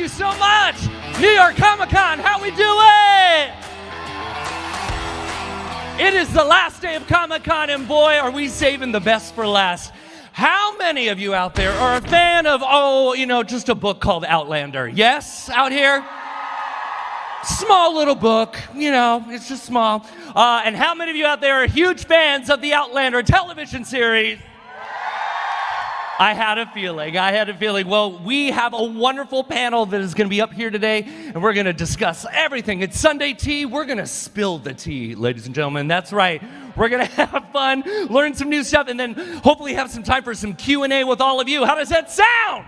you so much. New York Comic Con, how we doing? It is the last day of Comic Con, and boy, are we saving the best for last. How many of you out there are a fan of, just a book called Outlander? Yes, out here? Small little book, it's just small. And how many of you out there are huge fans of the Outlander television series? I had a feeling. Well, we have a wonderful panel that is going to be up here today, and we're going to discuss everything. It's Sunday tea. We're going to spill the tea, ladies and gentlemen. That's right. We're going to have fun, learn some new stuff, and then hopefully have some time for some Q&A with all of you. How does that sound?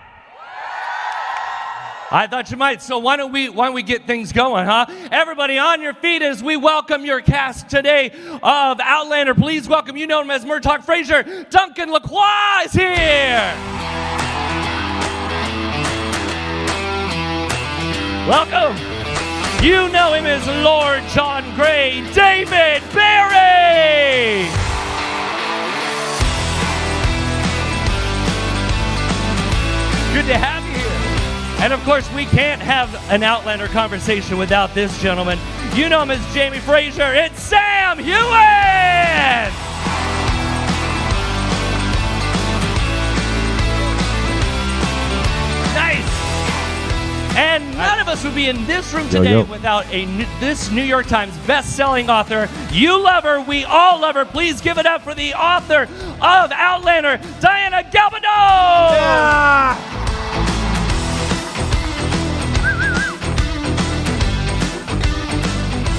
I thought you might, so why don't we get things going, huh? Everybody on your feet as we welcome your cast today of Outlander. Please welcome, you know him as Murtaugh Fraser, Duncan Lacroix is here. Welcome. You know him as Lord John Grey, David Berry. Good to have you here. And of course, we can't have an Outlander conversation without this gentleman. You know him as Jamie Fraser. It's Sam Heughan! Nice! And none of us would be in this room today without this New York Times best-selling author. You love her. We all love her. Please give it up for the author of Outlander, Diana Gabaldon! Yeah!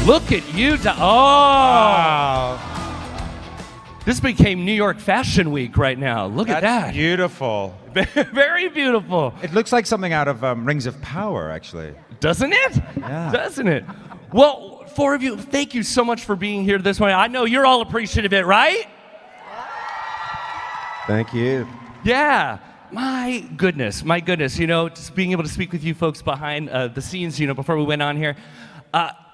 Look at you. Wow. This became New York Fashion Week right now. Look at that. That's beautiful. Very beautiful. It looks like something out of Rings of Power, actually. Doesn't it? Yeah. Doesn't it? Well, four of you, thank you so much for being here this morning. I know you're all appreciative of it, right? Thank you. Yeah. My goodness. Just being able to speak with you folks behind the scenes, before we went on here.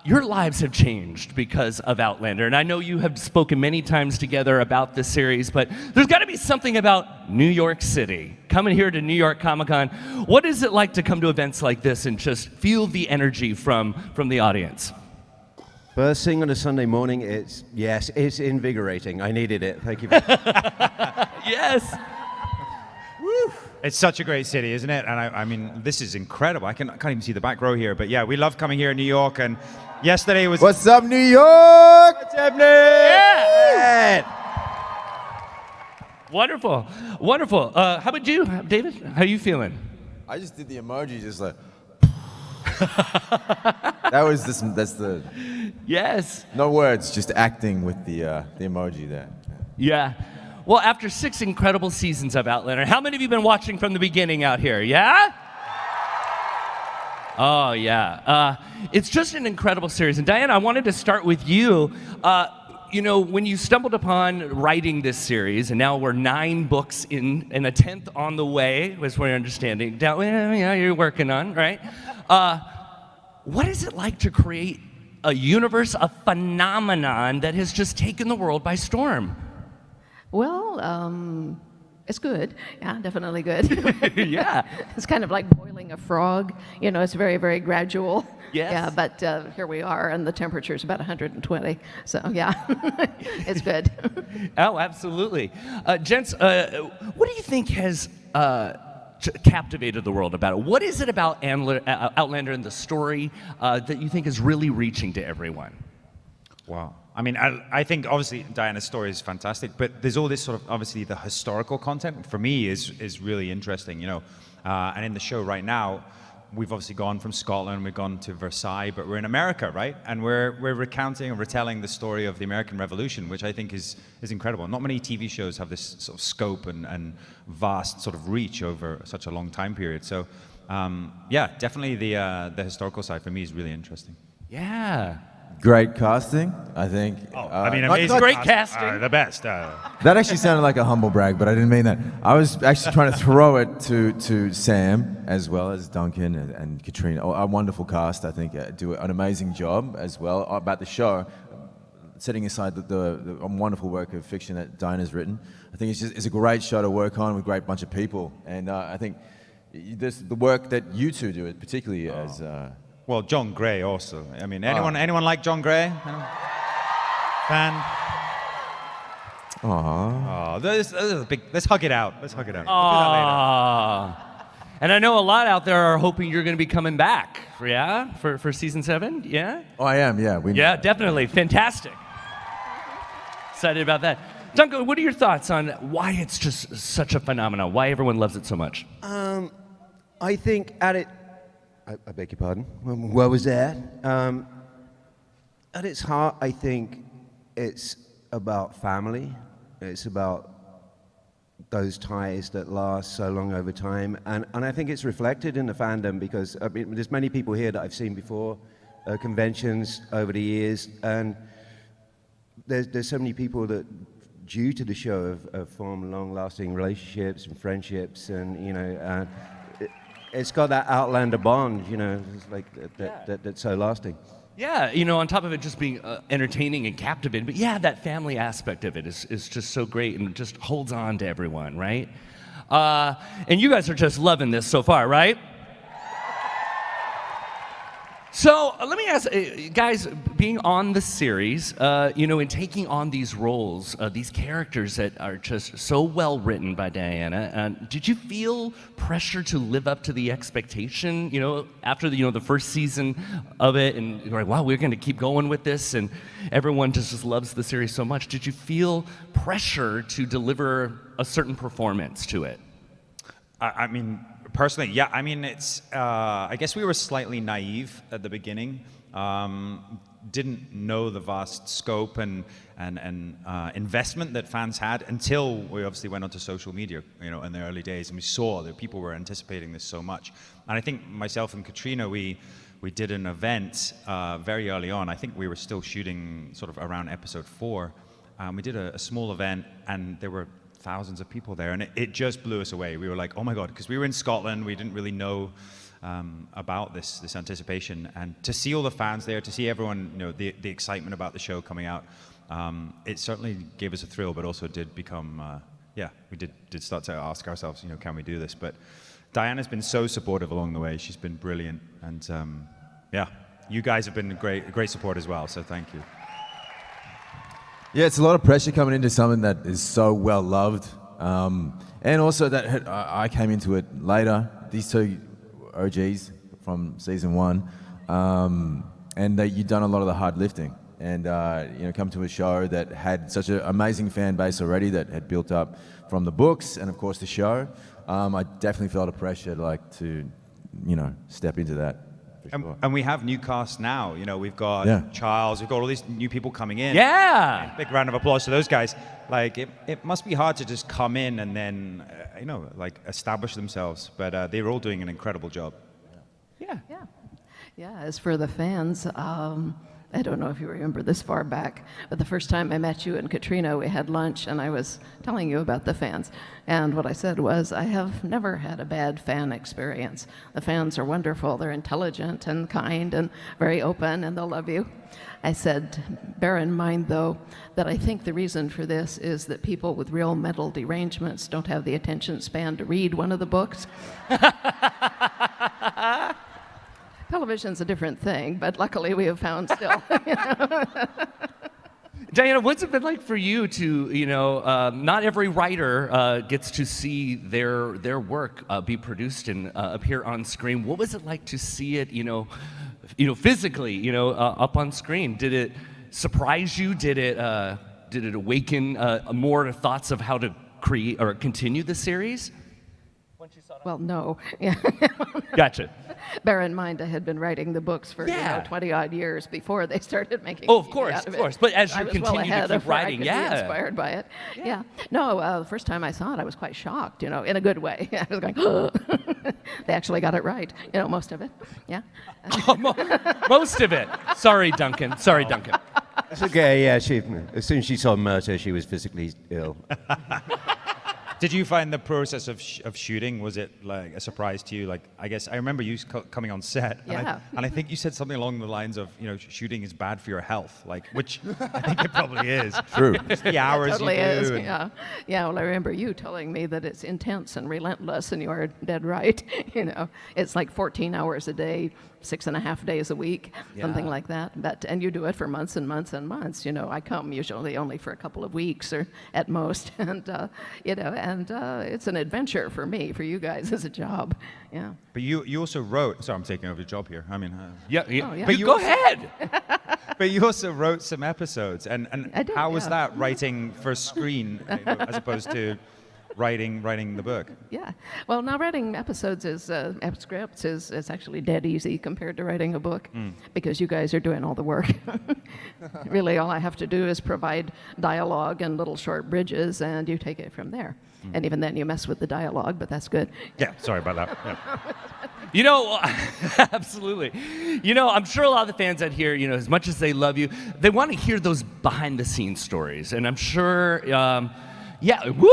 Your lives have changed because of Outlander, and I know you have spoken many times together about this series, but there's got to be something about New York City, coming here to New York Comic Con. What is it like to come to events like this and just feel the energy from the audience? First thing on a Sunday morning, it's invigorating. I needed it. Thank you. Yes. Woo. It's such a great city, isn't it? And I mean, this is incredible. I can't even see the back row here, but yeah, we love coming here in New York. And yesterday was. What's up, New York? What's happening? Yeah. Wonderful. How about you, David? How are you feeling? I just did the emoji, just like. That's the. Yes. No words, just acting with the emoji there. Yeah. Well, after 6 incredible seasons of Outlander, how many of you have been watching from the beginning out here? Yeah? Oh, yeah. It's just an incredible series. And Diana, I wanted to start with you. When you stumbled upon writing this series, and now we're 9 books in and a 10th on the way, was what I'm understanding. You're working on, right? What is it like to create a universe, a phenomenon that has just taken the world by storm? Well, it's good. Yeah, definitely good. Yeah. It's kind of like boiling a frog. It's very, very gradual. Yes. Yeah, but here we are, and the temperature is about 120. So, yeah, it's good. Oh, absolutely. Gents, what do you think has captivated the world about it? What is it about Outlander and the story that you think is really reaching to everyone? Wow. I mean, I think obviously Diana's story is fantastic, but there's all this sort of, obviously the historical content for me is really interesting, and in the show right now, we've obviously gone from Scotland, we've gone to Versailles, but we're in America, right? And we're recounting and retelling the story of the American Revolution, which I think is incredible. Not many TV shows have this sort of scope and vast sort of reach over such a long time period. So, yeah, definitely the historical side for me is really interesting. Yeah. Great casting, I think. Amazing. Great casting. The best. That actually sounded like a humble brag, but I didn't mean that. I was actually trying to throw it to Sam, as well as Duncan and Katrina. A wonderful cast, I think, do an amazing job as well about the show. Setting aside the wonderful work of fiction that Diana's written, I think it's a great show to work on with a great bunch of people. And I think the work that you two do, particularly as. Well, John Gray also. I mean, anyone like John Gray? Fan? Aww. Oh, this is a big. Let's hug it out. Let's hug it out. We'll do that later. And I know a lot out there are hoping you're going to be coming back, yeah, for season 7, yeah. Oh, I am. Yeah. Yeah, definitely, fantastic. Excited about that. Duncan, what are your thoughts on why it's just such a phenomenon? Why everyone loves it so much? I think at it, I beg your pardon. Where was that? At its heart, I think it's about family. It's about those ties that last so long over time, and I think it's reflected in the fandom because I mean, there's many people here that I've seen before, conventions over the years, and there's so many people that, due to the show, have formed long-lasting relationships and friendships, and you know, it's got that Outlander bond, you know, it's like that's so lasting. Yeah, you know, on top of it just being entertaining and captivating, but yeah, that family aspect of it is just so great and just holds on to everyone, right? And you guys are just loving this so far, right? So let me ask, guys, being on the series, you know, and taking on these roles, these characters that are just so well written by Diana, did you feel pressure to live up to the expectation, you know, after the first season of it, and you're like, wow, we're going to keep going with this, and everyone just loves the series so much. Did you feel pressure to deliver a certain performance to it? I mean, personally, yeah. I mean, it's. I guess we were slightly naive at the beginning. Didn't know the vast scope and investment that fans had until we obviously went onto social media, you know, in the early days, and we saw that people were anticipating this so much. And I think myself and Katrina, we did an event very early on. I think we were still shooting sort of around episode 4. We did a small event, and there were thousands of people there, and it just blew us away. We were like, oh my God, because we were in Scotland, we didn't really know about this anticipation, and to see all the fans there, to see everyone, you know, the excitement about the show coming out, it certainly gave us a thrill, but also did become, we did start to ask ourselves, you know, can we do this? But Diana's been so supportive along the way. She's been brilliant, and you guys have been a great support as well, so thank you. Yeah, it's a lot of pressure coming into something that is so well loved, and also that I came into it later. These two OGs from season 1, and that you've done a lot of the hard lifting, and you know, come to a show that had such an amazing fan base already that had built up from the books and of course the show. I definitely felt a pressure to you know, step into that. Sure. And we have new cast now. You know, we've got Charles, we've got all these new people coming in. Yeah! Big round of applause to those guys. Like, it must be hard to just come in and then, you know, like establish themselves. But they're all doing an incredible job. Yeah. Yeah, as for the fans, I don't know if you remember this far back, but the first time I met you and Katrina, we had lunch, and I was telling you about the fans. And what I said was, I have never had a bad fan experience. The fans are wonderful. They're intelligent and kind and very open, and they'll love you. I said, bear in mind, though, that I think the reason for this is that people with real mental derangements don't have the attention span to read one of the books. Television's a different thing, but luckily we have found still. Diana, what's it been like for you to, you know, not every writer gets to see their work be produced and appear on screen. What was it like to see it, you know, physically, you know, up on screen? Did it surprise you? Did it awaken more thoughts of how to create or continue the series? Well, no. Yeah. Gotcha. Bear in mind, I had been writing the books for 20-odd years before they started making. Oh, of course. But as you continue to keep writing, be inspired by it. Yeah. No, the first time I saw it, I was quite shocked. You know, in a good way. I was going, oh. They actually got it right. You know, most of it. Yeah. Most of it. Sorry, Duncan. It's okay. Yeah, as soon as she saw Murta, she was physically ill. Did you find the process of shooting, was it like a surprise to you? Like, I guess I remember you coming on set, Yeah. and I think you said something along the lines of, shooting is bad for your health, like, which I think it probably is. True. Just the hours Totally you do. is. and- Yeah. Yeah. Well, I remember you telling me that it's intense and relentless, and you are dead right. It's like 14 hours a day, 6.5 days a week, something Yeah. like that. And you do it for months and months and months. I come usually only for a couple of weeks or at most, and it's an adventure for me. For you guys, it's a job. Yeah. But you also wrote. Sorry, I'm taking over your job here. I mean, Yeah. Oh, yeah. But you go ahead. but you also wrote some episodes, and I did, how was yeah. that writing for screen as opposed to writing the book? Yeah. Well, now writing episodes scripts is actually dead easy compared to writing a book because you guys are doing all the work. Really, all I have to do is provide dialogue and little short bridges, and you take it from there. And even then, you mess with the dialogue, but that's good. Yeah, sorry about that. Yeah. Absolutely. I'm sure a lot of the fans out here, as much as they love you, they want to hear those behind the scenes stories. And I'm sure, yeah, woo!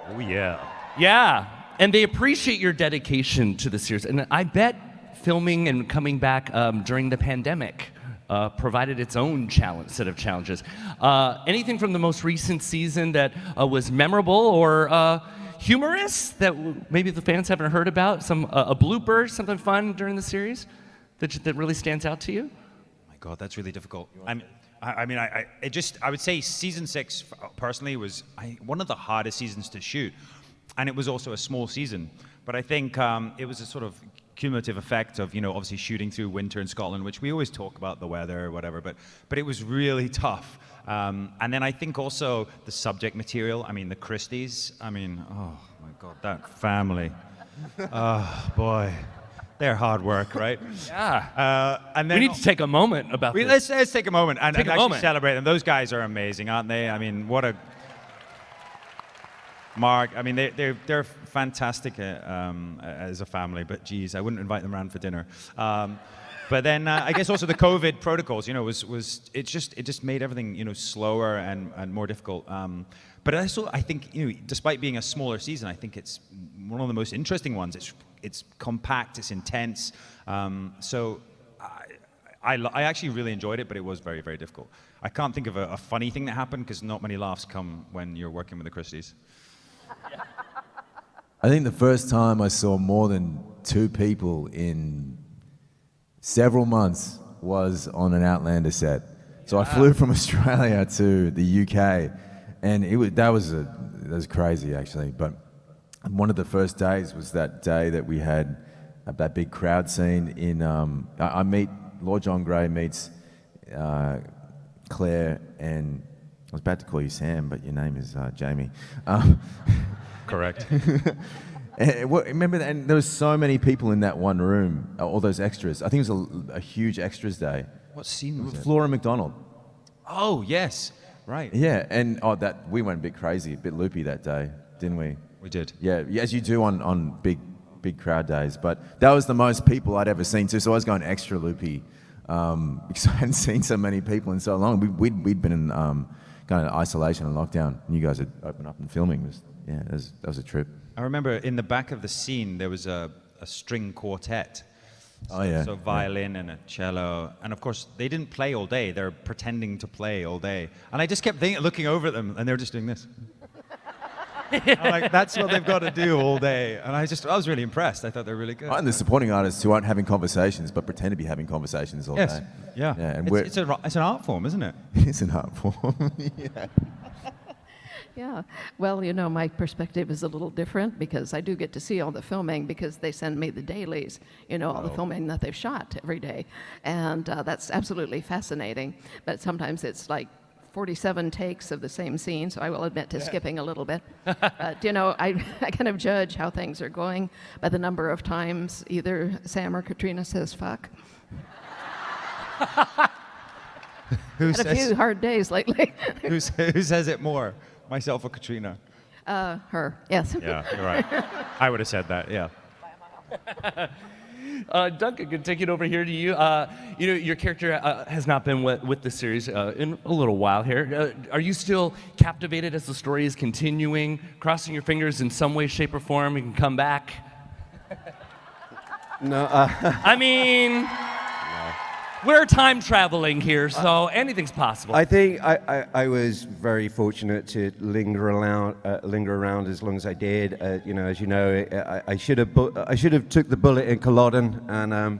Oh yeah. Yeah. And they appreciate your dedication to the series. And I bet filming and coming back during the pandemic provided its own set of challenges. Anything from the most recent season that was memorable or humorous that maybe the fans haven't heard about? A blooper, something fun during the series that really stands out to you? My God, that's really difficult. I would say season 6 personally was one of the hardest seasons to shoot, and it was also a small season. But I think it was a sort of cumulative effect of obviously shooting through winter in Scotland, which we always talk about the weather or whatever, but it was really tough. And then I think also the subject material. I mean, the Christies. I mean, oh my God, that family. Oh boy. They're hard work, right? Yeah. And then We need to take a moment about this. let's take a moment and Take a actually moment. celebrate them. Those guys are amazing, aren't they? I mean, what a Mark. I mean, they're fantastic as a family. But geez, I wouldn't invite them around for dinner. But then I guess also the COVID protocols, it just made everything slower and more difficult. But also I think despite being a smaller season, I think it's one of the most interesting ones. It's compact, it's intense. So I actually really enjoyed it, but it was very, very difficult. I can't think of a funny thing that happened because not many laughs come when you're working with the Christies. I think the first time I saw more than 2 people in several months was on an Outlander set. So I flew from Australia to the UK, and that was crazy actually. But one of the first days was that day that we had that big crowd scene in. I meet Lord John Grey meets Claire, and I was about to call you Sam, but your name is Jamie. Correct. Remember that? And there was so many people in that one room, all those extras. I think it was a huge extras day. What scene was it? Flora McDonald. Oh, yes. Right. Yeah, and that we went a bit crazy, a bit loopy that day, didn't we? We did. Yeah, as you do on big crowd days. But that was the most people I'd ever seen too, so I was going extra loopy because I hadn't seen so many people in so long. We'd been in kind of isolation and lockdown, and you guys had opened up and filming. That was a trip. I remember in the back of the scene there was a string quartet. Oh yeah. So violin and a cello, and of course they didn't play all day. They're pretending to play all day, and I just kept looking over at them, and they were just doing this. I'm like, that's what they've got to do all day, and I was really impressed. I thought they were really good. And the supporting artists who aren't having conversations but pretend to be having conversations all Yes. day. Yeah. And It's an art form, isn't it? it's an art form. Yeah. Yeah. Well, my perspective is a little different because I do get to see all the filming because they send me the dailies, all the filming that they've shot every day. And that's absolutely fascinating. But sometimes it's like 47 takes of the same scene, so I will admit to skipping a little bit. But, I kind of judge how things are going by the number of times either Sam or Katrina says fuck. Who Had a few hard days lately. who says it more, myself or Katrina? Her, yes. Yeah, you're right. I would have said that. Yeah. Duncan, can take it over here to you. You know, your character has not been with the series in a little while here. Are you still captivated as the story is continuing? Crossing your fingers in some way, shape, or form, you can come back? No, I mean, we're time traveling here, so anything's possible. I think I was very fortunate to linger around as long as I did. You know, as you know, I should have took the bullet in Culloden, and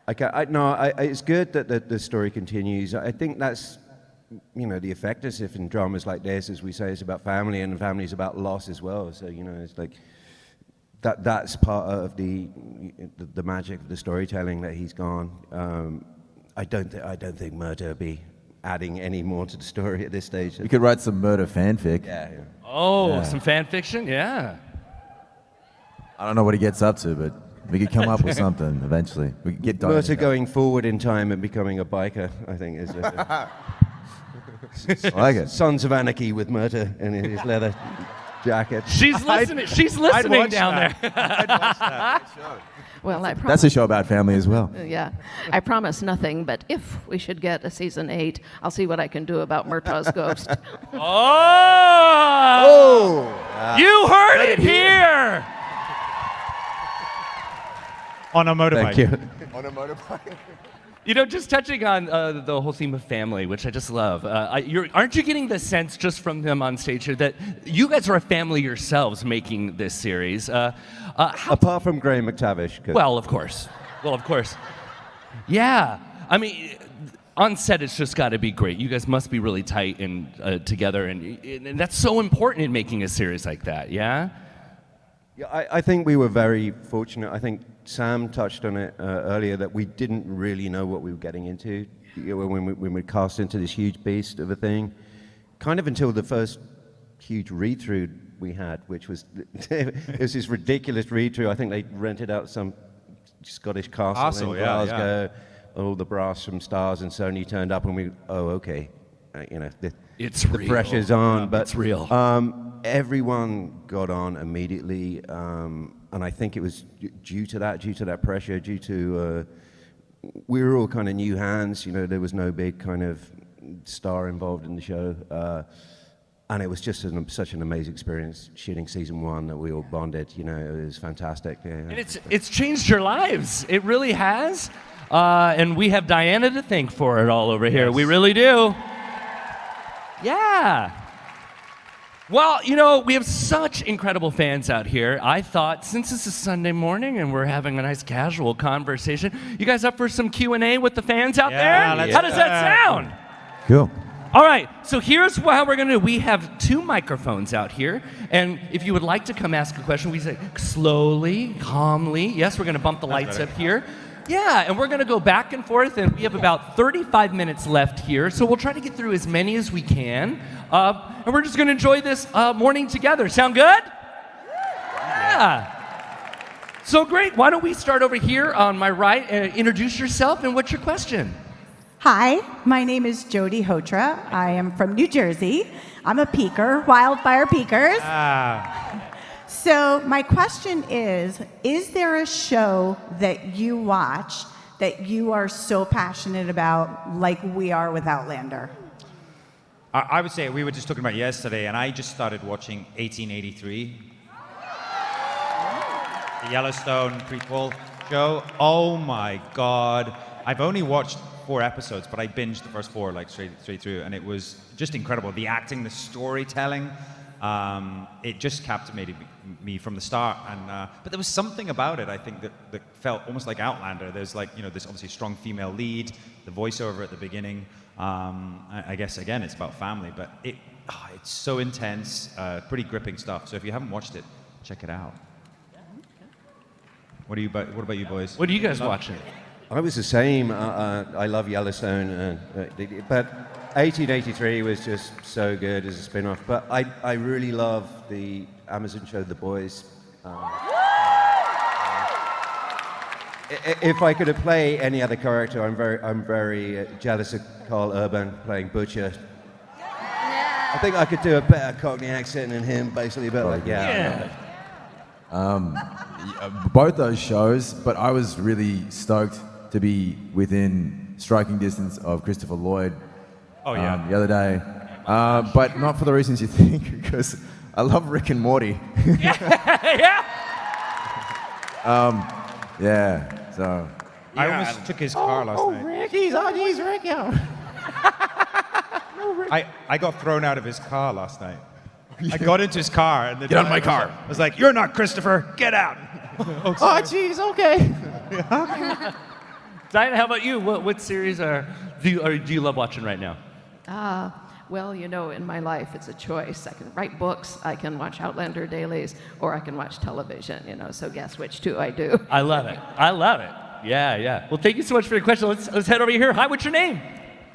it's good that the story continues. I think that's, you know, the effectiveness in dramas like this, as we say, is about family, and family is about loss as well. So, you know, it's like that's part of the magic of the storytelling, that he's gone. I don't think Murder will be adding any more to the story at this stage. You could write some murder fanfic. Yeah. Oh, some fan fiction? Yeah. I don't know what he gets up to, but we could come up with something eventually. We could get Murder going forward in time and becoming a biker, I think, is I like it. Sons of Anarchy with Murder in his leather jacket. She's listening. She's listening down there. I'd watch that. Well, I promise. That's a show about family as well. Yeah, I promise nothing, but if we should get a season 8, I'll see what I can do about Murtaugh's ghost. You heard it here. On a motorbike. Thank you. On a motorbike. You know, just touching on the whole theme of family, which I just love. Aren't you getting the sense just from them on stage here that you guys are a family yourselves making this series? Apart from Graham McTavish. Well, of course. Yeah. I mean, on set, it's just got to be great. You guys must be really tight and together, and that's so important in making a series like that, yeah? Yeah, I think we were very fortunate. I think Sam touched on it earlier, that we didn't really know what we were getting into, you know, when we cast into this huge beast of a thing, kind of until the first huge read-through we had, which was it was this ridiculous read-through. I think they rented out some Scottish castle in Glasgow. All the brass from Stars and Sony turned up, and we, okay, you know, the pressure's on, but it's real. Everyone got on immediately, and I think it was due to that pressure, due to we were all kind of new hands. You know, there was no big kind of star involved in the show, and it was just such an amazing experience shooting season 1 that we all bonded. You know, it was fantastic. Yeah. And it's changed your lives. It really has. And we have Diana to thank for it all over here. We really do. Yeah. Well, you know, we have such incredible fans out here. I thought, since this is Sunday morning and we're having a nice casual conversation, you guys up for some Q&A with the fans out there? How does that sound? Cool. All right, so here's how we're going to do. We have 2 microphones out here, and if you would like to come ask a question, we say slowly, calmly. Yes, we're going to bump the lights up here. Yeah, and we're going to go back and forth, and we have about 35 minutes left here, so we'll try to get through as many as we can. And we're just going to enjoy this morning together. Sound good? Yeah. So great. Why don't we start over here on my right? Introduce yourself, and what's your question? Hi, my name is Jody Hotra. I am from New Jersey. I'm a peaker, wildfire peakers. So my question is there a show that you watch that you are so passionate about, like we are with Outlander? I would say, we were just talking about yesterday, and I just started watching 1883. The Yellowstone prequel show. Oh my God. I've only watched 4 episodes, but I binged the first 4 like straight through, and it was just incredible. The acting, the storytelling, it just captivated me from the start. And but there was something about it, I think, that felt almost like Outlander. There's like, you know, this obviously strong female lead, the voiceover at the beginning. I guess again it's about family, but it's so intense, pretty gripping stuff. So if you haven't watched it, check it out. What about you boys? What are you guys watching? I was the same. I love Yellowstone, but 1883 was just so good as a spin-off. But I really love the Amazon show The Boys. If I could have played any other character, I'm very jealous of Carl Urban playing Butcher. I think I could do a better Cockney accent than him, basically. But like, Both those shows, but I was really stoked to be within striking distance of Christopher Lloyd Oh, yeah. the other day. But not for the reasons you think, because I love Rick and Morty. Yeah. Yeah, so... I almost took his car last night. Rick, he's Rick, I got thrown out of his car last night. I got into his car and Get out of my car. I was like, "You're not Christopher. Get out." Oh, jeez, okay. Diana, how about you? What series do you love watching right now? Well, you know, in my life, it's a choice. I can write books, I can watch Outlander dailies, or I can watch television, you know, so guess which two I do. I love it. I love it. Yeah. Well, thank you so much for your question. Let's head over here. Hi, what's your name?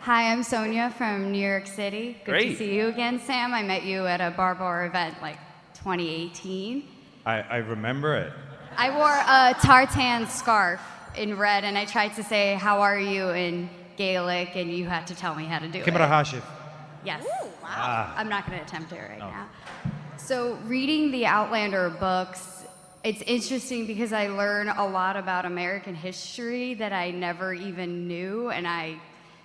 Hi, I'm Sonia from New York City. Good Great. to see you again, Sam. I met you at a Bar Bar event like 2018. I remember it. I wore a tartan scarf in red, and I tried to say, "How are you?" in Gaelic, and you had to tell me how to do it. Kimara Hashif. Yes. Wow. I'm not going to attempt it right now. So, reading the Outlander books, it's interesting because I learn a lot about American history that I never even knew, and I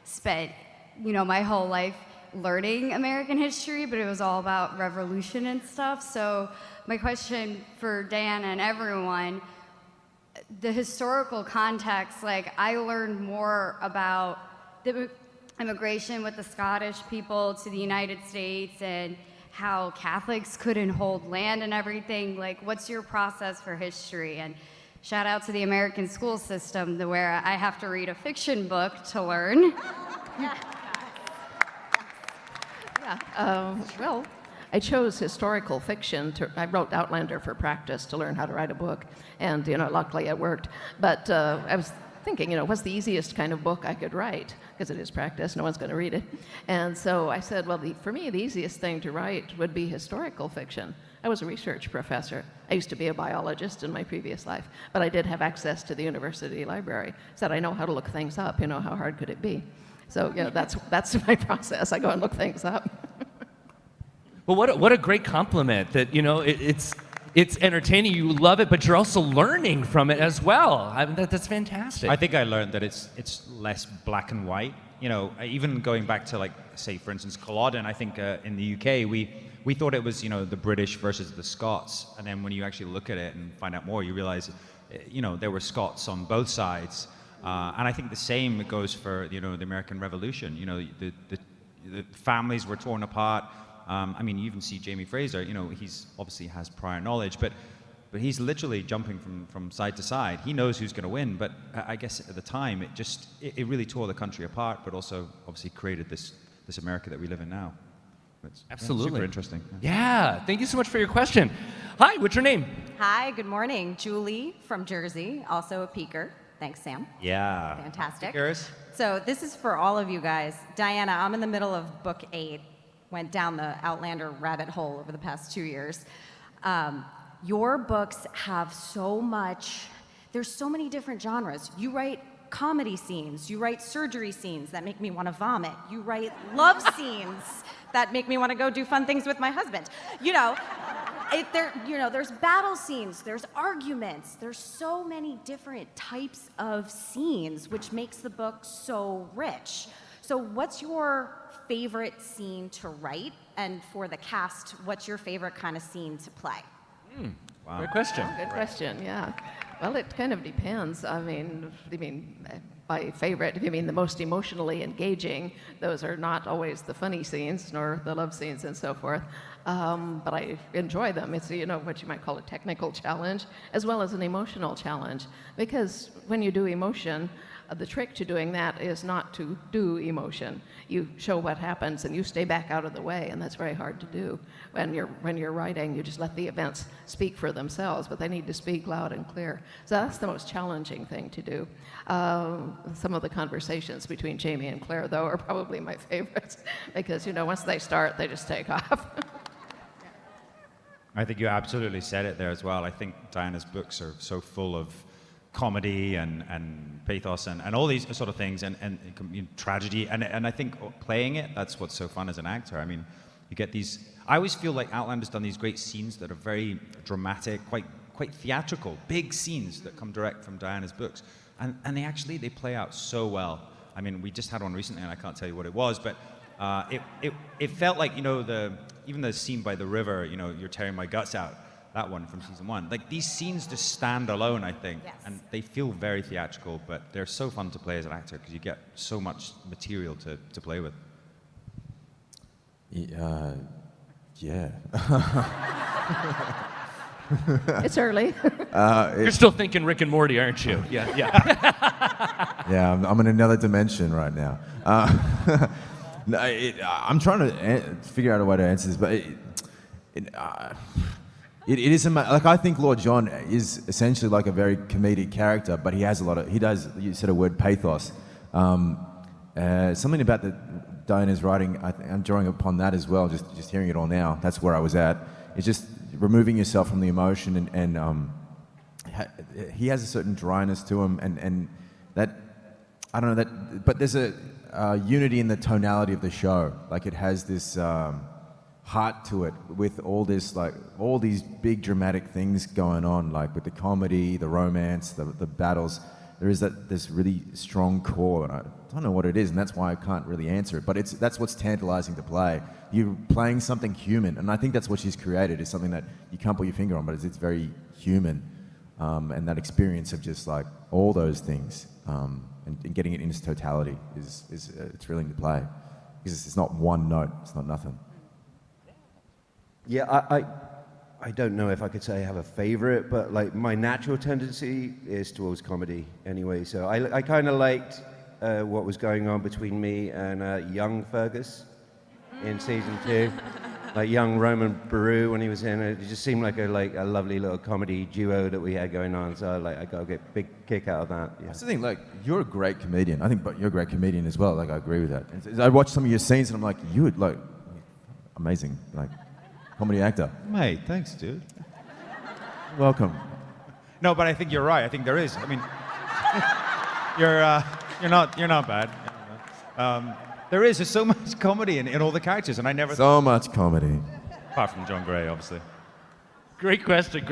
spent, my whole life learning American history, but it was all about revolution and stuff. So, my question for Dan and everyone, the historical context, like I learned more about the immigration with the Scottish people to the United States and how Catholics couldn't hold land and everything. Like, what's your process for history? And shout out to the American school system where I have to read a fiction book to learn. Well, I chose historical fiction. I wrote Outlander for practice to learn how to write a book, and luckily it worked. But I was thinking, what's the easiest kind of book I could write? Because it is practice, no one's going to read it. And so I said, well, for me, the easiest thing to write would be historical fiction. I was a research professor. I used to be a biologist in my previous life, but I did have access to the university library, so that I know how to look things up. How hard could it be? So that's my process. I go and look things up. Well, what a great compliment that, it's entertaining, you love it, but you're also learning from it as well. I mean, that's fantastic. I think I learned that it's less black and white. Even going back to, like, say, for instance, Culloden, I think in the UK, we thought it was, the British versus the Scots. And then when you actually look at it and find out more, you realize, there were Scots on both sides. And I think the same goes for, the American Revolution. The families were torn apart. You even see Jamie Fraser, he's obviously has prior knowledge, but he's literally jumping from side to side. He knows who's going to win, but I guess at the time, it really tore the country apart, but also obviously created this America that we live in now. It's Absolutely. super interesting. Yeah, thank you so much for your question. Hi, what's your name? Hi, good morning. Julie from Jersey, also a peaker. Thanks, Sam. Yeah. Fantastic. Yours? So this is for all of you guys. Diana, I'm in the middle of book 8. Went down the Outlander rabbit hole over the past 2 years. Your books have there's so many different genres. You write comedy scenes, you write surgery scenes that make me want to vomit, you write love scenes that make me want to go do fun things with my husband. There's battle scenes, there's arguments, there's so many different types of scenes, which makes the book so rich. So what's your favorite scene to write? And for the cast, what's your favorite kind of scene to play? Wow. Great question. Good question, yeah. Well, it kind of depends. I mean, by favorite, if you mean the most emotionally engaging, those are not always the funny scenes, nor the love scenes and so forth. But I enjoy them. It's, what you might call a technical challenge, as well as an emotional challenge. Because when you do emotion, the trick to doing that is not to do emotion. You show what happens and you stay back out of the way, and that's very hard to do. When you're writing, you just let the events speak for themselves, but they need to speak loud and clear. So that's the most challenging thing to do. Some of the conversations between Jamie and Claire, though, are probably my favorites, because once they start, they just take off. I think you absolutely said it there as well. I think Diana's books are so full of comedy and pathos and all these sort of things and tragedy and I think playing it, that's what's so fun as an actor. I mean, you get these. I always feel like Outlander's done these great scenes that are very dramatic, quite quite theatrical, big scenes that come direct from Diana's books. And they play out so well. I mean, we just had one recently, and I can't tell you what it was, but it felt like, even the scene by the river, you're tearing my guts out, that one from season 1. Like, these scenes just stand alone, I think, and they feel very theatrical, but they're so fun to play as an actor because you get so much material to play with. Yeah. It's early. You're still thinking Rick and Morty, aren't you? Yeah. Yeah, I'm in another dimension right now. No, I'm trying to figure out a way to answer this, but it is like, I think Lord John is essentially like a very comedic character, but he has you said a word, pathos. Something about Diana's writing, I'm drawing upon that as well, just hearing it all now. That's where I was at. It's just removing yourself from the emotion, and he has a certain dryness to him, and that, I don't know, but there's a unity in the tonality of the show. Like, it has this heart to it with all these big dramatic things going on, like with the comedy, the romance, the battles. There is this really strong core, and I don't know what it is, and that's why I can't really answer it. But that's what's tantalizing to play. You're playing something human, and I think that's what she's created, is something that you can't put your finger on, but it's very human. And that experience of just like all those things, and getting it in its totality is thrilling to play, because it's not one note, it's not nothing. Yeah, I don't know if I could say I have a favorite, but like my natural tendency is towards comedy anyway. So I kind of liked what was going on between me and young Fergus in season 2. Like young Roman Baru when he was in it. It just seemed like a lovely little comedy duo that we had going on. So I got a big kick out of that. Yeah. That's the thing, like, you're a great comedian. I think, but you're a great comedian as well. Like, I agree with that. And I watch some of your scenes and I'm like, you would like, amazing, like, comedy actor. Mate, thanks, dude. Welcome. No, but I think you're right. I think there is. I mean, you're not bad. There is. There's so much comedy in all the characters, and I never. So much comedy. Apart from John Gray, obviously. Great question.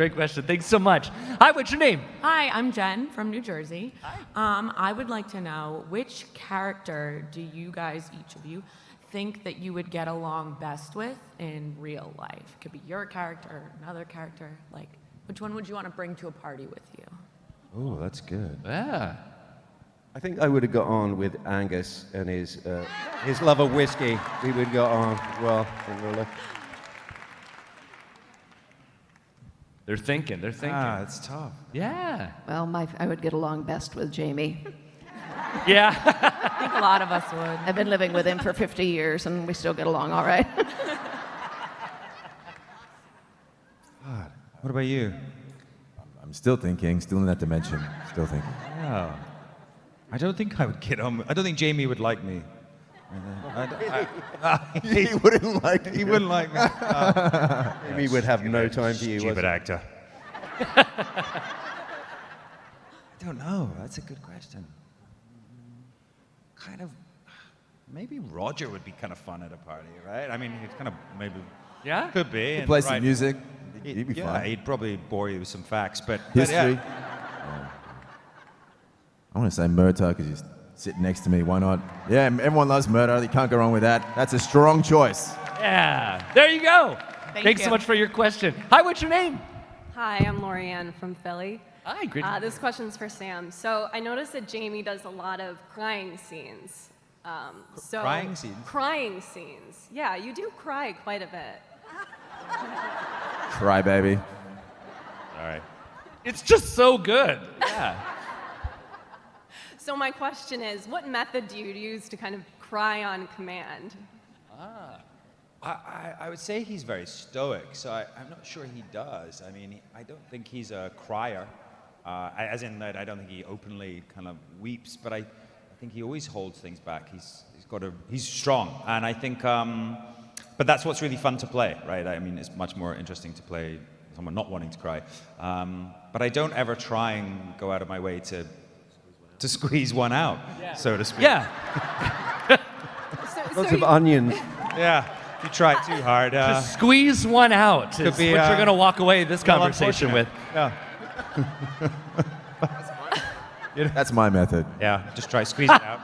Thanks so much. Hi, what's your name? Hi, I'm Jen from New Jersey. I would like to know, which character do you guys, each of you, think that you would get along best with in real life? It could be your character or another character. Like, which one would you want to bring to a party with you? Oh, that's good. Yeah. I think I would have got on with Angus and his love of whiskey. We would have got on well in real life. They're thinking. Ah, it's tough. Yeah. Well, I would get along best with Jamie. Yeah. I think a lot of us would. I've been living with him for 50 years, and we still get along all right. God. What about you? I'm still thinking, still in that dimension, still thinking. Oh. I don't think I would get on. I don't think Jamie would like me. He wouldn't like you. He wouldn't like me. He would have no time for you. Stupid actor. I don't know. That's a good question. Kind of, maybe Roger would be kind of fun at a party, right? I mean, he's kind of maybe. Yeah. Could be. He'd and play some right- music. He'd be Yeah, fun. he'd probably bore you with some facts, but History. yeah. I want to say Murta because he's sitting next to me. Why not? Yeah, everyone loves Murta. You can't go wrong with that. That's a strong choice. Yeah. There you go. Thanks so you. much for your question. Hi, what's your name? Hi, I'm Lorianne from Philly. Hi, great. This question's for Sam. So I noticed that Jamie does a lot of crying scenes. Crying scenes? Crying scenes. Yeah, you do cry quite a bit. Cry, baby. All right. It's just so good. Yeah. So my question is, what method do you use to kind of cry on command? I would say he's very stoic, so I'm not sure he does. I mean, I don't think he's a crier, as in that I don't think he openly kind of weeps, but I think he always holds things back. He's strong, and I think, but that's what's really fun to play, right? I mean, it's much more interesting to play someone not wanting to cry, but I don't ever try and go out of my way to squeeze one out, so to speak. Yeah. Lots of onions. Yeah. If you try too hard, Just squeeze one out is could be, what you're going to walk away this well, conversation with. Yeah. That's my method. Yeah, just try squeeze it out.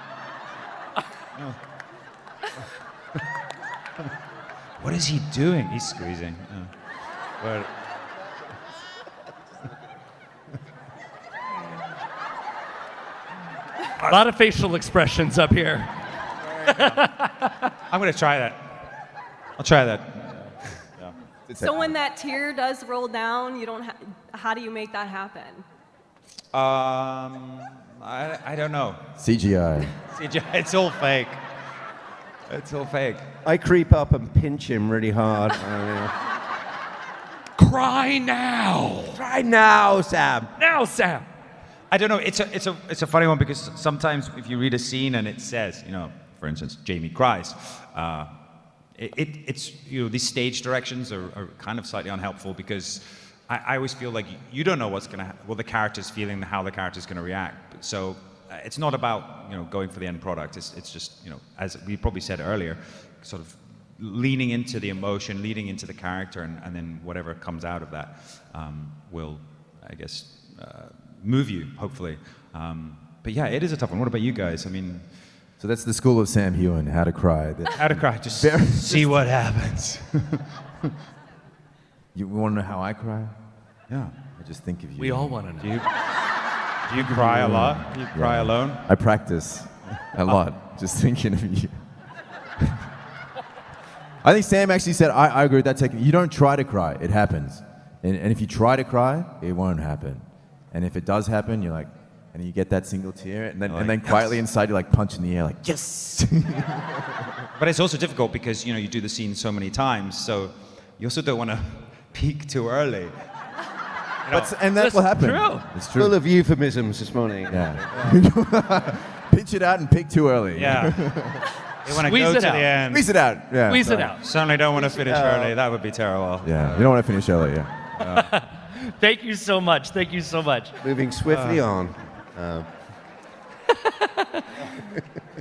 What is he doing? He's squeezing. But A lot of facial expressions up here. I'm going to try that. I'll try that. So when that tear does roll down, you don't. How do you make that happen? I don't know. CGI. It's all fake. It's all fake. I creep up and pinch him really hard. Cry now. Try now, Sam. Now, Sam. I don't know. It's a funny one because sometimes if you read a scene and it says, for instance, Jamie cries, it's these stage directions are kind of slightly unhelpful because I always feel like you don't know what the character's feeling, how the character's going to react. So it's not about going for the end product. It's just as we probably said earlier, sort of leaning into the emotion, leading into the character, and then whatever comes out of that will, I guess, move you, hopefully. But yeah, it is a tough one. What about you guys? I mean, So that's the school of Sam Heughan, how to cry. how to cry? Just see what happens. You want to know how I cry? Yeah. I just think of you. We all want to know. Do you cry a lot? Do you cry alone? I practice a lot, just thinking of you. I think Sam actually said, I agree with that technique. You don't try to cry, it happens. And if you try to cry, it won't happen. And if it does happen, you're like, and you get that single tear, and then quietly inside you're like punching the air, like, yes! But it's also difficult because, you do the scene so many times, so you also don't want to peak too early. And that will happen. True. It's true. Full of euphemisms this morning. Yeah. Pitch it out and pick too early. Yeah. You want to Squeeze go it to out. the end. Squeeze it out. Yeah. Squeeze it out. Certainly don't want to finish early. That would be terrible. Yeah. You don't want to finish early, yeah. Thank you so much. Thank you so much. Moving swiftly on.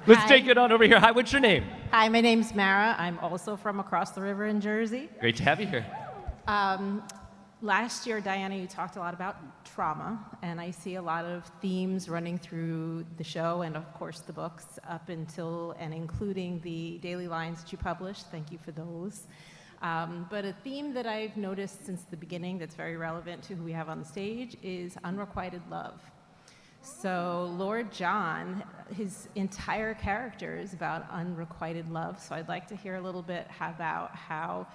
Let's Hi. take it on over here. Hi, what's your name? Hi, my name's Mara. I'm also from across the river in Jersey. Great to have you here. Last year, Diana, you talked a lot about trauma, and I see a lot of themes running through the show and, of course, the books up until and including the daily lines that you published. Thank you for those. But a theme that I've noticed since the beginning that's very relevant to who we have on the stage is unrequited love. So Lord John, his entire character is about unrequited love. So I'd like to hear a little bit about how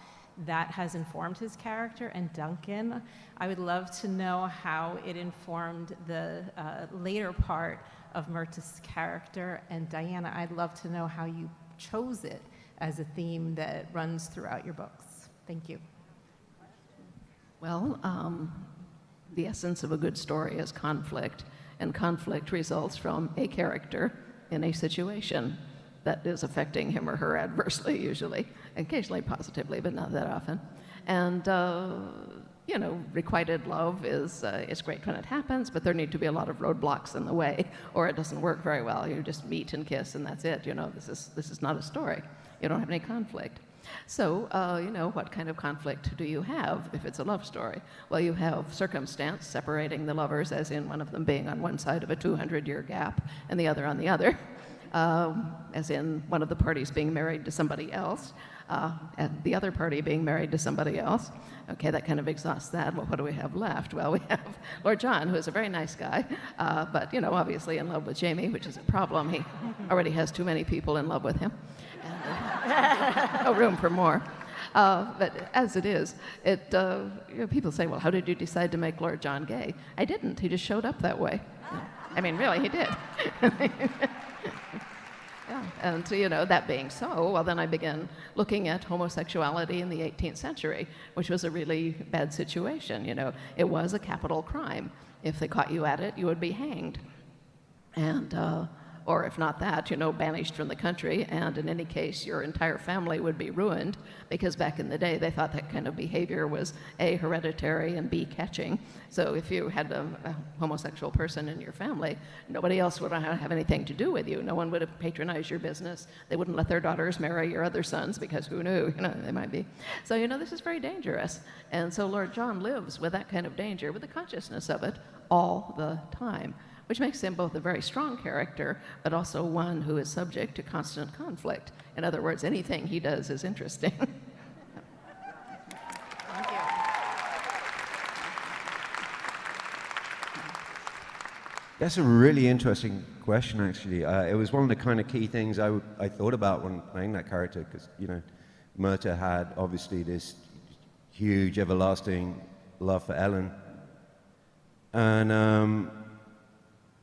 that has informed his character. And Duncan, I would love to know how it informed the later part of Myrta's character. And Diana, I'd love to know how you chose it as a theme that runs throughout your books. Thank you. Well, the essence of a good story is conflict, and conflict results from a character in a situation that is affecting him or her adversely, usually, occasionally positively, but not that often. And requited love is it's great when it happens, but there need to be a lot of roadblocks in the way, or it doesn't work very well. You just meet and kiss, and that's it. This is not a story. You don't have any conflict. So, what kind of conflict do you have if it's a love story? Well, you have circumstance separating the lovers, as in one of them being on one side of a 200-year gap and the other on the other, as in one of the parties being married to somebody else, and the other party being married to somebody else. Okay, that kind of exhausts that. Well, what do we have left? Well, we have Lord John, who is a very nice guy, but, obviously in love with Jamie, which is a problem. He already has too many people in love with him. No room for more. But as it is, people say, well, how did you decide to make Lord John gay? I didn't. He just showed up that way. I mean, really, he did. Yeah. And that being so, well, then I began looking at homosexuality in the 18th century, which was a really bad situation. It was a capital crime. If they caught you at it, you would be hanged. And or if not that, banished from the country, and in any case, your entire family would be ruined, because back in the day, they thought that kind of behavior was A, hereditary, and B, catching. So if you had a homosexual person in your family, nobody else would have anything to do with you. No one would have patronized your business. They wouldn't let their daughters marry your other sons, because who knew, they might be. So, this is very dangerous. And so Lord John lives with that kind of danger, with the consciousness of it all the time, which makes him both a very strong character, but also one who is subject to constant conflict. In other words, anything he does is interesting. That's a really interesting question, actually. It was one of the kind of key things I thought about when playing that character, because, Myrta had obviously this huge, everlasting love for Ellen. And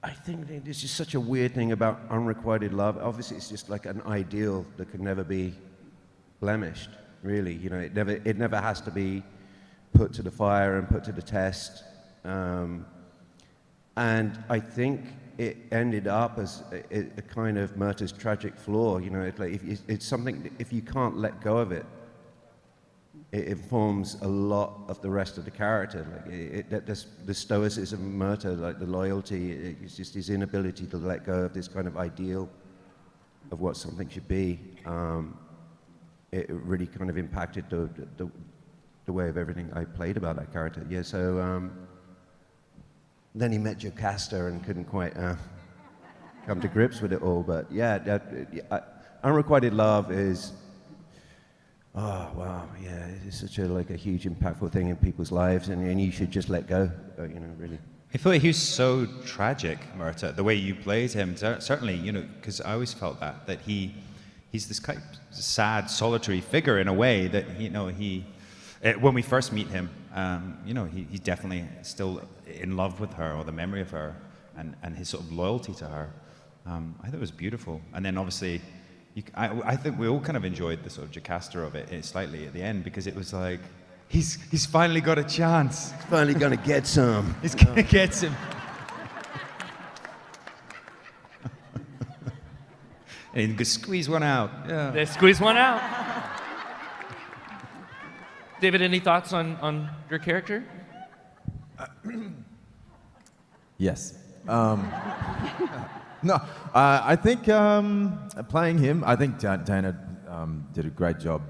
I think there's just such a weird thing about unrequited love. Obviously, it's just like an ideal that could never be blemished, really. It never has to be put to the fire and put to the test. And I think it ended up as a kind of Myrta's tragic flaw. It's something, if you can't let go of it, it informs a lot of the rest of the character. The stoicism of Myrta, like the loyalty, it's just his inability to let go of this kind of ideal of what something should be. It really kind of impacted the way of everything I played about that character. Yeah, so then he met Jocasta and couldn't quite come to grips with it all. But yeah, unrequited love is, oh wow, yeah, it's such a huge impactful thing in people's lives, and you should just let go, really. I thought he was so tragic, Myrta, the way you played him. Certainly, because I always felt that he's this kind of sad, solitary figure in a way that when we first meet him, he's definitely still in love with her, or the memory of her, and his sort of loyalty to her. I thought it was beautiful. And then obviously, I think we all kind of enjoyed the sort of Jocasta of it slightly at the end, because it was like, he's finally got a chance. He's finally gonna get some. He's gonna get some. And he can squeeze one out. Yeah. They squeeze one out. David, any thoughts on your character? Yes. No, I think playing him, I think Dana did a great job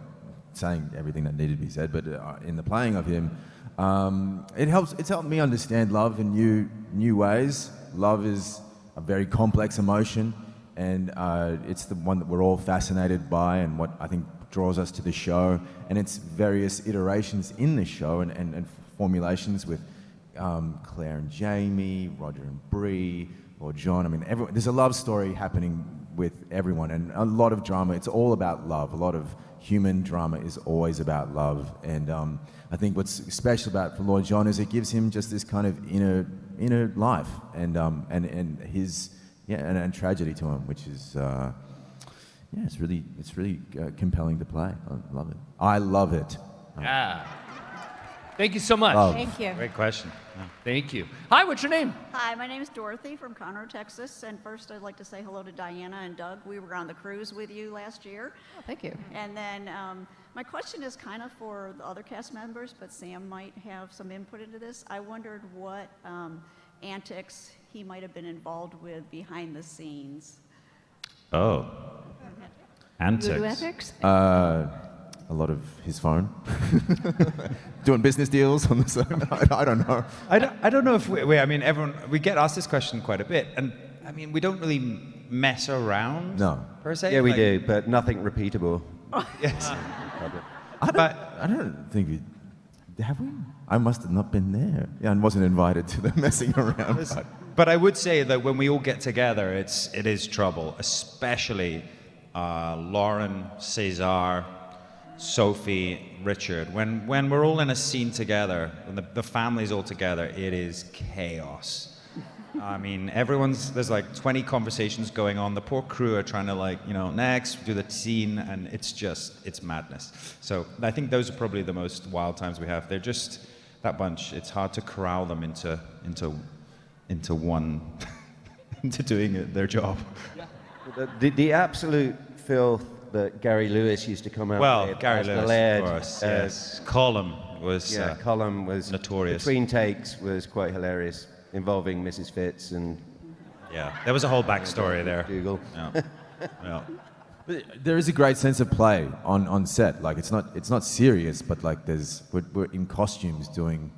saying everything that needed to be said, but in the playing of him, it's helped me understand love in new ways. Love is a very complex emotion, and it's the one that we're all fascinated by, and what I think draws us to the show, and its various iterations in the show and formulations with Claire and Jamie, Roger and Bree, or John. I mean, there's a love story happening with everyone, and a lot of drama. It's all about love. A lot of human drama is always about love, and I think what's special for Lord John is it gives him just this kind of inner life, and his and tragedy to him, which is it's really compelling to play. I love it. I love it. Yeah. Thank you so much. Love. Thank you. Great question. Yeah. Thank you. Hi, what's your name? Hi, my name is Dorothy from Conroe, Texas. And first, I'd like to say hello to Diana and Doug. We were on the cruise with you last year. Oh, thank you. And then my question is kind of for the other cast members, but Sam might have some input into this. I wondered what antics he might have been involved with behind the scenes. Oh. Antics. Antics? A lot of his phone. Doing business deals on the side. I don't know. I don't know if we get asked this question quite a bit, and I mean, we don't really mess around. No. Per se. Yeah, we do, but nothing repeatable. Yes. I don't think we have we. I must have not been there. Yeah, and wasn't invited to the messing around. But I would say that when we all get together, it is trouble, especially Lauren, Cesar, Sophie, Richard. When we're all in a scene together, when the family's all together, it is chaos. I mean, there's like 20 conversations going on. The poor crew are trying to next, do the scene, and it's madness. So I think those are probably the most wild times we have. They're just, that bunch, it's hard to corral them into one to doing their job. The absolute filth that Gary Lewis used to come out Well, with. Gary as the Lewis, lead, of course, yes. Column was Column was notorious. Between takes was quite hilarious, involving Mrs. Fitz and There was a whole backstory there. Google. Yeah. Yeah. There is a great sense of play on set. Like it's not serious, but like we're in costumes doing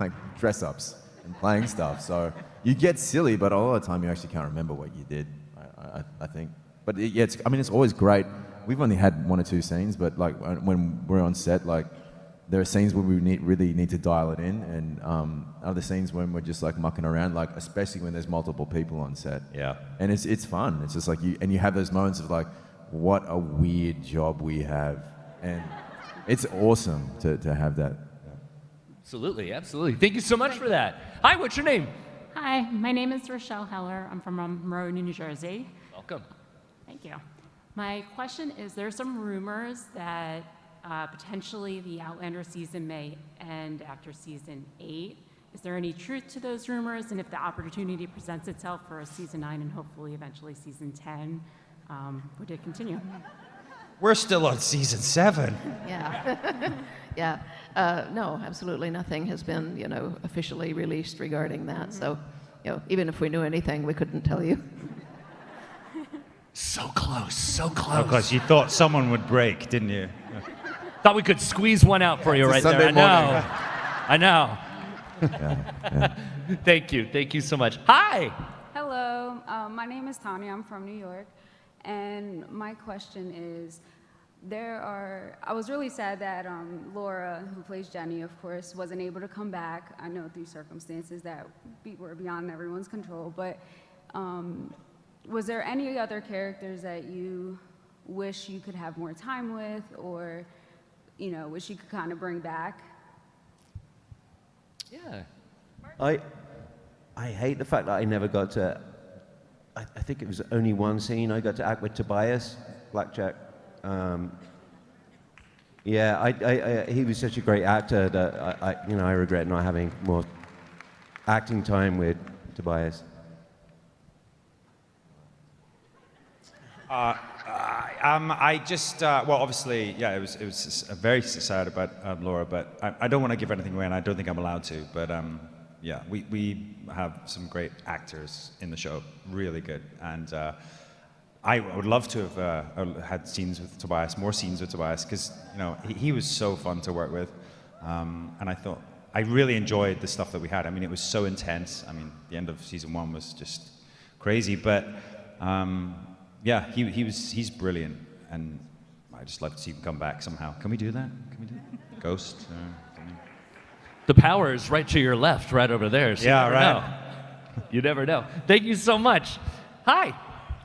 like dress ups and playing stuff. So you get silly, but a lot of the time you actually can't remember what you did. I think. But it's always great. We've only had 1 or 2 scenes, but like when we're on set, like there are scenes where we really need to dial it in, and other scenes when we're just like mucking around, like especially when there's multiple people on set. Yeah. And it's fun. It's just like you have those moments of like, what a weird job we have, and it's awesome to have that. Absolutely, absolutely. Thank you so much for that. Hi, what's your name? Hi, my name is Rochelle Heller. I'm from Monroe, New Jersey. Welcome. Thank you. My question is, there's some rumors that potentially the Outlander season may end after season 8. Is there any truth to those rumors? And if the opportunity presents itself for a season 9 and hopefully eventually season 10, would it continue? We're still on season 7. Yeah. Yeah. No, absolutely nothing has been, officially released regarding that. So, even if we knew anything, we couldn't tell you. So close, so close. Of course, you thought someone would break, didn't you? Thought we could squeeze one out for you right there. I know. Thank you so much. Hi. Hello, my name is Tanya. I'm from New York, and my question is, I was really sad that Laura, who plays Jenny, of course, wasn't able to come back. I know through circumstances that were beyond everyone's control, but was there any other characters that you wish you could have more time with, or wish you could kind of bring back? Yeah. I hate the fact that I never got to. I think it was only one scene I got to act with Tobias, Blackjack. He was such a great actor that I regret not having more acting time with Tobias. I just obviously, it was very sad about Laura, but I don't want to give anything away, and I don't think I'm allowed to. But we have some great actors in the show, really good, and I would love to have had scenes with Tobias, more scenes with Tobias, because he was so fun to work with, and I really enjoyed the stuff that we had. I mean, it was so intense. I mean, the end of season 1 was just crazy, but. He's brilliant, and I just love to see him come back somehow. Can we do that? Ghost? The power is right to your left, right over there. So you never know. Thank you so much. Hi.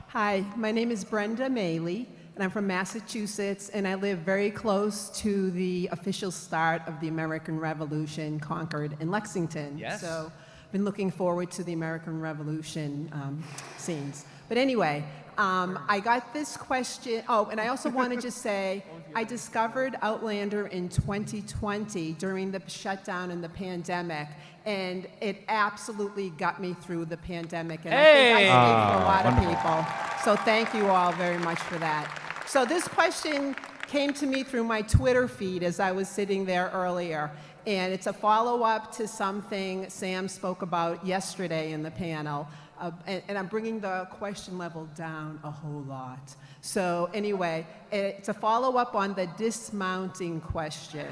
Hi, my name is Brenda Maley, and I'm from Massachusetts, and I live very close to the official start of the American Revolution, Concord and Lexington. Yes. So I've been looking forward to the American Revolution scenes. But anyway, I got this question. Oh, and I also want to just say, I discovered Outlander in 2020 during the shutdown and the pandemic, and it absolutely got me through the pandemic. And I think I speak for a lot of people. So thank you all very much for that. So this question came to me through my Twitter feed as I was sitting there earlier. And it's a follow-up to something Sam spoke about yesterday in the panel. And I'm bringing the question level down a whole lot. So anyway, it's a follow-up on the dismounting question.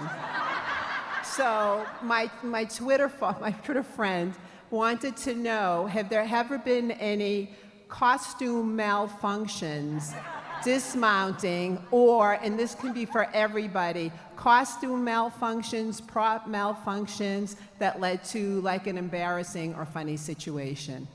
So my Twitter friend wanted to know, have there ever been any costume malfunctions, dismounting, or, and this can be for everybody, costume malfunctions, prop malfunctions that led to like an embarrassing or funny situation?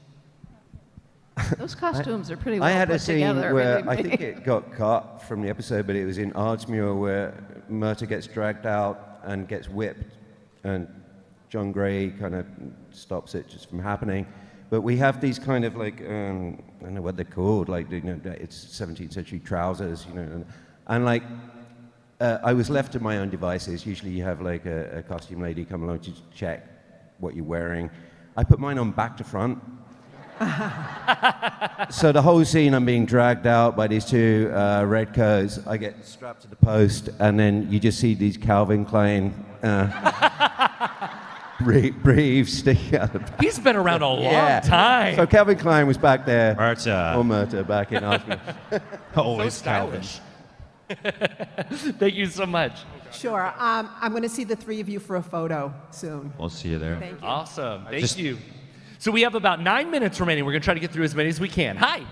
Those costumes are pretty well I had put a scene together. where I think it got cut from the episode, but it was in Ardsmuir where Myrta gets dragged out and gets whipped, and John Gray kind of stops it just from happening. But we have these kind of like, I don't know what they're called, like, it's 17th century trousers, and like, I was left to my own devices. Usually you have like a costume lady come along to check what you're wearing. I put mine on back to front. So the whole scene, I'm being dragged out by these two redcoats. I get strapped to the post, and then you just see these Calvin Klein briefs sticking out the back. He's been around a long time. So Calvin Klein was back there. Murta. Or Murta back in Oscar. Always So Calvin. stylish. Thank you so much. Sure. I'm going to see the three of you for a photo soon. We'll see you there. Thank you. Awesome. Thank you. So we have about 9 minutes remaining. We're going to try to get through as many as we can. Hi.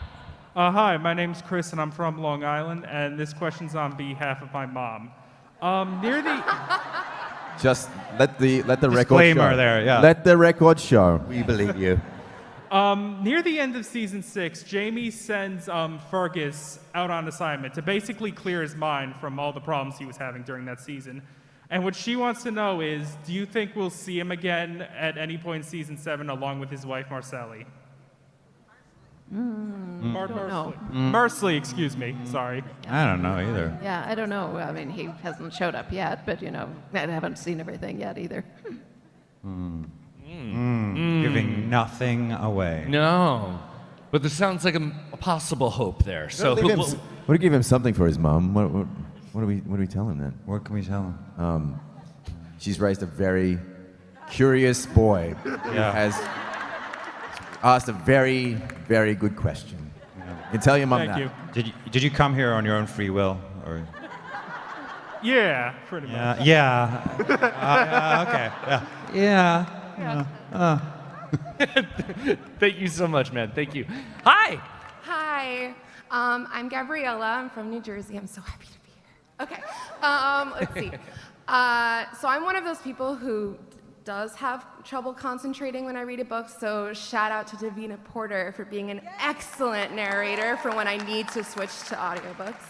Hi, my name's Chris, and I'm from Long Island, and this question's on behalf of my mom. Near the Just let the record Disclaimer show. there, yeah. Let the record show. We believe you. near the end of season 6, Jamie sends Fergus out on assignment to basically clear his mind from all the problems he was having during that season. And what she wants to know is, do you think we'll see him again at any point in season 7 along with his wife Marcelli? Mercilessly, excuse me. Sorry. I don't know either. Yeah, I don't know. I mean, he hasn't showed up yet, but I haven't seen everything yet either. Giving nothing away. No. But there sounds like a possible hope there. So What do you give him something for his mom? What do we tell him then? What can we tell him? She's raised a very curious boy who has asked a very, very good question. You can tell your mom Thank that. you. Did you come here on your own free will? Or? Yeah, pretty much. Yeah. Okay. Yeah. Thank you so much, man. Thank you. Hi. Hi, I'm Gabriella. I'm from New Jersey. I'm so happy to be here. Okay, let's see. So I'm one of those people who does have trouble concentrating when I read a book, so shout out to Davina Porter for being an excellent narrator for when I need to switch to audiobooks.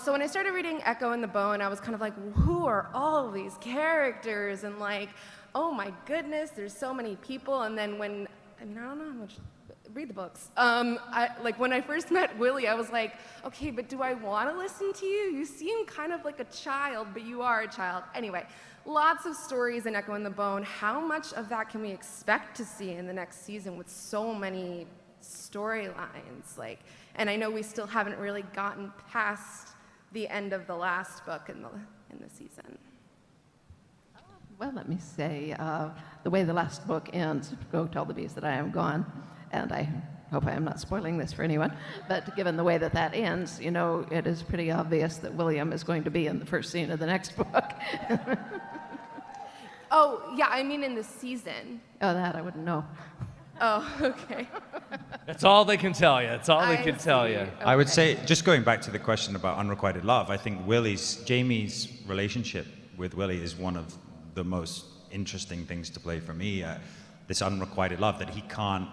So when I started reading Echo and the Bone, I was kind of like, who are all of these characters? And like, oh my goodness, there's so many people. And then I don't know how much, read the books. When I first met Willie, I was like, okay, but do I want to listen to you? You seem kind of like a child, but you are a child. Anyway, lots of stories in Echo and the Bone. How much of that can we expect to see in the next season with so many storylines? And I know we still haven't really gotten past the end of the last book in the season. Well, let me say, the way the last book ends, go tell the bees that I am gone, and I hope I am not spoiling this for anyone, but given the way that ends, it is pretty obvious that William is going to be in the first scene of the next book. Oh, yeah, I mean in the season. Oh, that I wouldn't know. Oh, okay. That's all they can tell you. That's all they can tell you. I would say, just going back to the question about unrequited love, I think Jamie's relationship with Willie is one of the most interesting things to play for me. This unrequited love, that he can't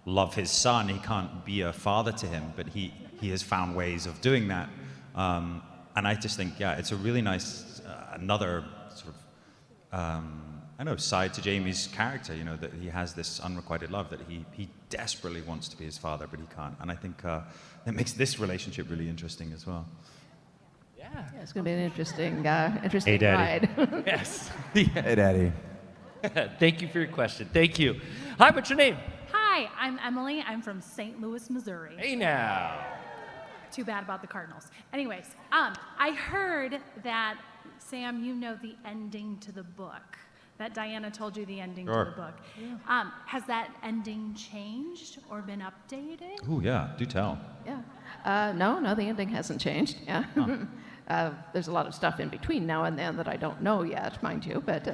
love his son, he can't be a father to him, but he has found ways of doing that. And I just think, it's a really nice, another sort of, side to Jamie's character, that he has this unrequited love, that he desperately wants to be his father, but he can't. And I think that makes this relationship really interesting as well. Yeah, it's going to be an interesting Hey, Daddy. ride. Yes. Hey, Daddy. Thank you for your question. Thank you. Hi, what's your name? Hi, I'm Emily. I'm from St. Louis, Missouri. Hey now. Too bad about the Cardinals. Anyways, I heard that, Sam, you know the ending to the book. That Diana told you the ending to the book. Yeah. Has that ending changed or been updated? Oh, yeah, do tell. Yeah. No, the ending hasn't changed. Yeah. There's a lot of stuff in between now and then that I don't know yet, mind you, but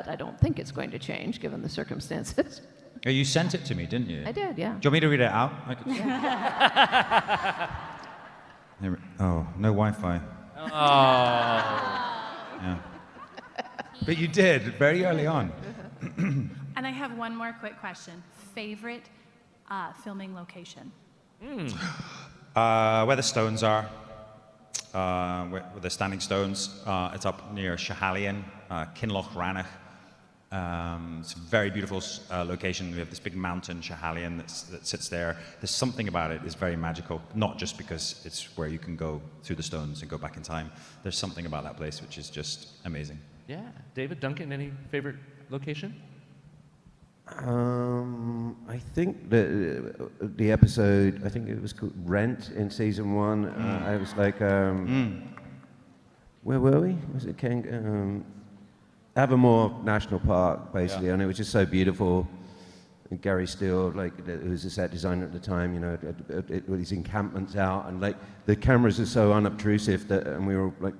I don't think it's going to change given the circumstances. Oh, you sent it to me, didn't you? I did, yeah. Do you want me to read it out? Oh, no Wi-Fi. Oh. Yeah. But you did, very early on. And I have one more quick question. Favorite filming location? Where the stones are, where the standing stones, it's up near Schiehallion, Kinloch Ranach. It's a very beautiful location. We have this big mountain, Schiehallion, that sits there. There's something about it that's very magical, not just because it's where you can go through the stones and go back in time. There's something about that place which is just amazing. Yeah. David, Duncan, any favorite location? I think the episode, I think it was called Rent in season 1. I was like, where were we? Was it Avamore National Park, basically, and it was just so beautiful. And Gary Steele, who was the set designer at the time, with these encampments out, and the cameras are so unobtrusive and we were like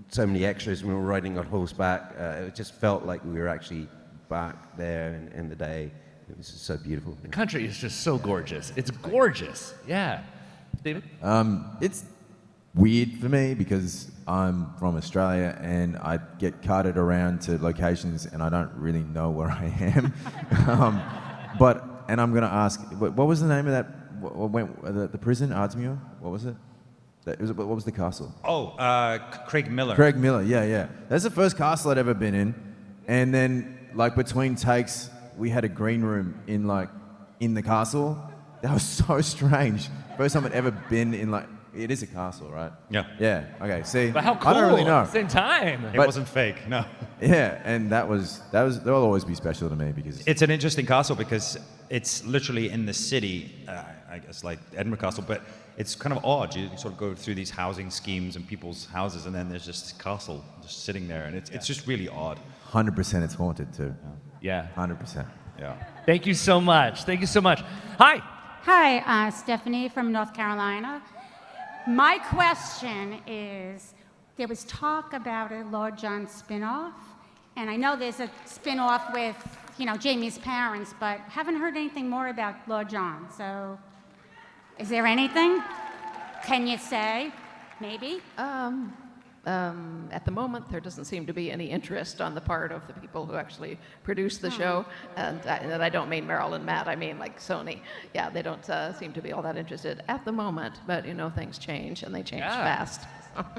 so many extras, and we were riding on horseback. It just felt like we were actually back there in the day. It was just so beautiful. The country is just so gorgeous. It's gorgeous. Yeah. David? It's weird for me because I'm from Australia and I get carted around to locations and I don't really know where I am. And I'm going to ask, what was the name of that, the prison, Ardsmuir? What was it? What was the castle? Craig Miller. Craig Miller, yeah. That's the first castle I'd ever been in. And then, between takes, we had a green room in the castle. That was so strange. First time I'd ever been in, it is a castle, right? Yeah. Yeah, okay, see. But how cool I don't really know. at the same time. It wasn't fake, no. Yeah, and they'll always be special to me because... It's an interesting castle because it's literally in the city, I guess like Edinburgh Castle, but it's kind of odd. You sort of go through these housing schemes and people's houses, and then there's just this castle just sitting there, and it's just really odd. 100% it's haunted too. Yeah. 100%. Yeah. Thank you so much. Thank you so much. Hi. Hi, Stephanie from North Carolina. My question is, there was talk about a Lord John spinoff, and I know there's a spinoff with, Jamie's parents, but haven't heard anything more about Lord John. So, is there anything? Can you say? Maybe? At the moment, there doesn't seem to be any interest on the part of the people who actually produce the show. And I don't mean Meryl and Matt, I mean like Sony. Yeah, they don't seem to be all that interested at the moment, but things change and they change fast.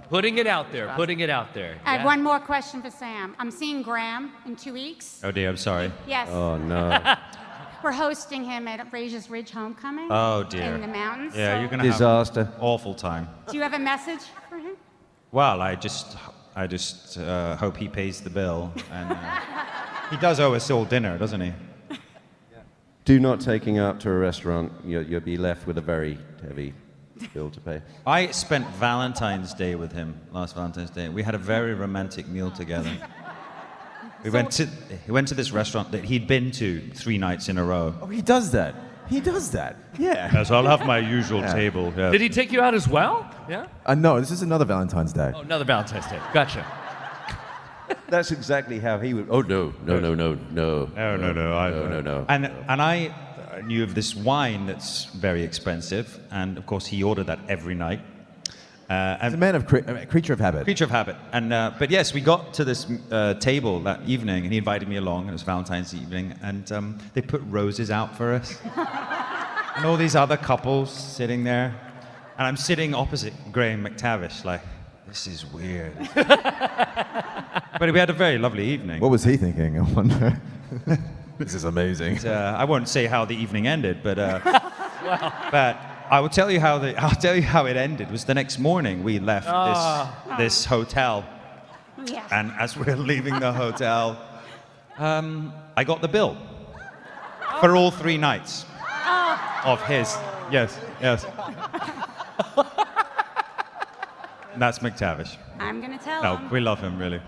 Putting it out there, putting it out there. I have one more question for Sam. I'm seeing Graham in 2 weeks. Oh dear, I'm sorry. Yes. Oh, no. We're hosting him at Fraser's Ridge Homecoming. Oh dear. In the mountains. Yeah, so you're going to Disaster. have awful time. Do you have a message for him? Well, I just hope he pays the bill. And he does owe us all dinner, doesn't he? Do not take him out to a restaurant. You'll be left with a very heavy bill to pay. I spent Valentine's Day with him, last Valentine's Day. We had a very romantic meal together. He went to this restaurant that he'd been to 3 nights in a row. Oh, he does that. He does that. Yeah. Yes, I'll have my usual table. Yes. Did he take you out as well? Yeah? No, this is another Valentine's Day. Oh, another Valentine's Day. Gotcha. That's exactly how he would. Oh, no. And I knew of this wine that's very expensive, and of course he ordered that every night. He's a man of creature of habit. Creature of habit. And but yes, we got to this table that evening, and he invited me along. It was Valentine's evening, and they put roses out for us, and all these other couples sitting there, and I'm sitting opposite Graham McTavish, like, this is weird. But we had a very lovely evening. What was he thinking? I wonder. This is amazing. I won't say how the evening ended, but but I'll tell you how it ended. It was the next morning we left this hotel, and as we're leaving the hotel, I got the bill for all 3 nights of his. Yes. That's McTavish. I'm going to tell No, him. we love him, really.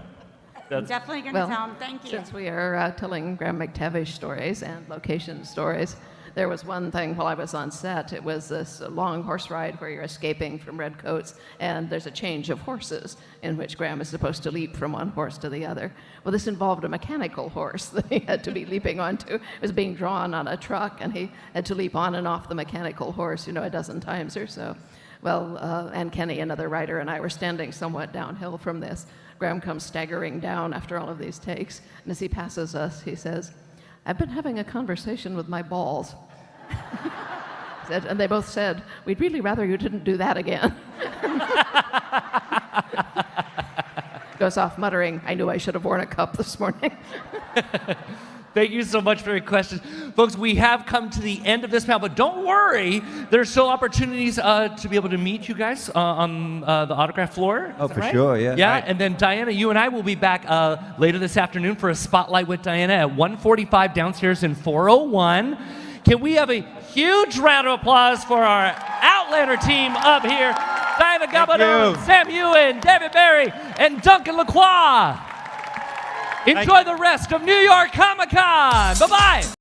I'm definitely going to tell him. Thank you. Since we are telling Graham McTavish stories and location stories, there was one thing while I was on set. It was this long horse ride where you're escaping from redcoats, and there's a change of horses in which Graham is supposed to leap from one horse to the other. Well, this involved a mechanical horse that he had to be leaping onto. It was being drawn on a truck, and he had to leap on and off the mechanical horse, 12 times or so. Well, Ann Kenny, another writer, and I were standing somewhat downhill from this. Graham comes staggering down after all of these takes, and as he passes us, he says, "I've been having a conversation with my balls." And they both said, "We'd really rather you didn't do that again." Goes off muttering, "I knew I should have worn a cup this morning." Thank you so much for your questions. Folks, we have come to the end of this panel, but don't worry. There's still opportunities to be able to meet you guys on the autograph floor. Oh, Is that for right? sure, yeah. Yeah, Right. and then Diana, you and I will be back later this afternoon for a Spotlight with Diana at 1:45 downstairs in 401. Can we have a huge round of applause for our Outlander team up here? Diana Gabaldon, Sam Heughan, David Berry, and Duncan Lacroix. Enjoy the rest of New York Comic Con. Bye-bye.